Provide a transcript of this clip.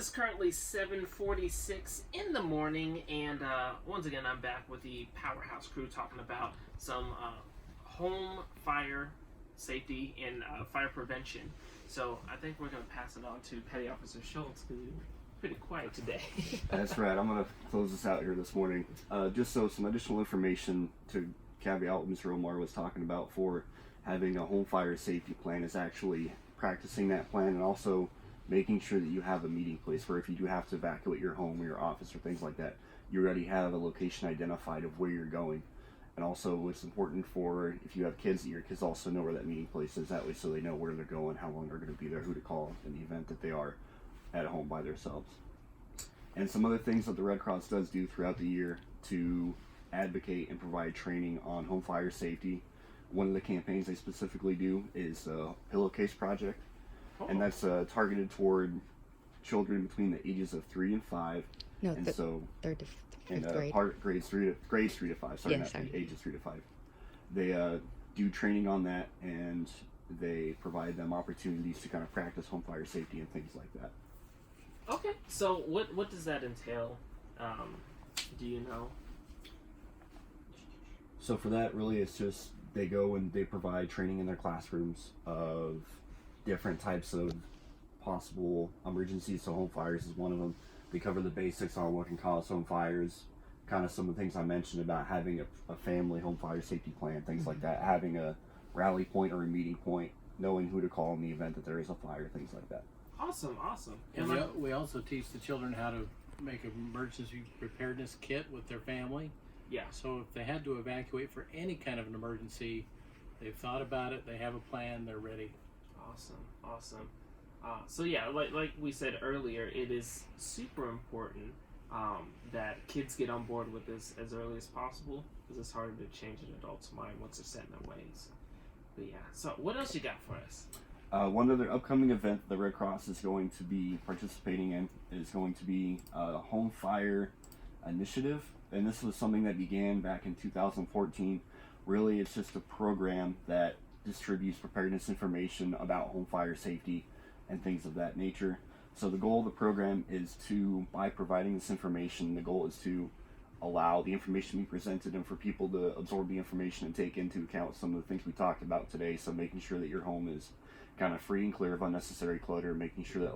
is currently 7:46 in the morning, and once again, I'm back with the Powerhouse crew talking about some home fire safety and fire prevention. So I think we're going to pass it on to Petty Officer Schultz, because you're pretty quiet today. That's right. I'm going to close this out here this morning. Just so some additional information to caveat what Mr. Omar was talking about for having a home fire safety plan is actually practicing that plan, and also making sure that you have a meeting place where if you do have to evacuate your home or your office or things like that, you already have a location identified of where you're going. And also it's important for, if you have kids, that your kids also know where that meeting place is, that way so they know where they're going, how long they're going to be there, who to call in the event that they are at home by themselves. And some other things that the Red Cross does do throughout the year to advocate and provide training on home fire safety. One of the campaigns they specifically do is a pillowcase project. And that's targeted toward children between the ages of 3 and 5. No, and so third to fifth grade. Grades 3 to 5. Sorry, not ages 3 to 5. They do training on that, and they provide them opportunities to kind of practice home fire safety and things like that. Okay, so what does that entail? Do you know? So for that, really, it's just they go and they provide training in their classrooms of different types of possible emergencies. So home fires is one of them. They cover the basics on what can cause home fires, kind of some of the things I mentioned about having a family home fire safety plan, things like that, having a rally point or a meeting point, knowing who to call in the event that there is a fire, things like that. Awesome. And we also teach the children how to make an emergency preparedness kit with their family. Yeah. So if they had to evacuate for any kind of an emergency, they've thought about it, they have a plan, they're ready. Awesome. So yeah, like we said earlier, it is super important that kids get on board with this as early as possible, because it's harder to change an adult's mind once they're set in their ways. But yeah, so what else you got for us? One other upcoming event the Red Cross is going to be participating in is going to be a home fire initiative, and this was something that began back in 2014. Really, it's just a program that distributes preparedness information about home fire safety and things of that nature. So the goal of the program is to, by providing this information, the goal is to allow the information to be presented and for people to absorb the information and take into account some of the things we talked about today. So making sure that your home is kind of free and clear of unnecessary clutter, making sure that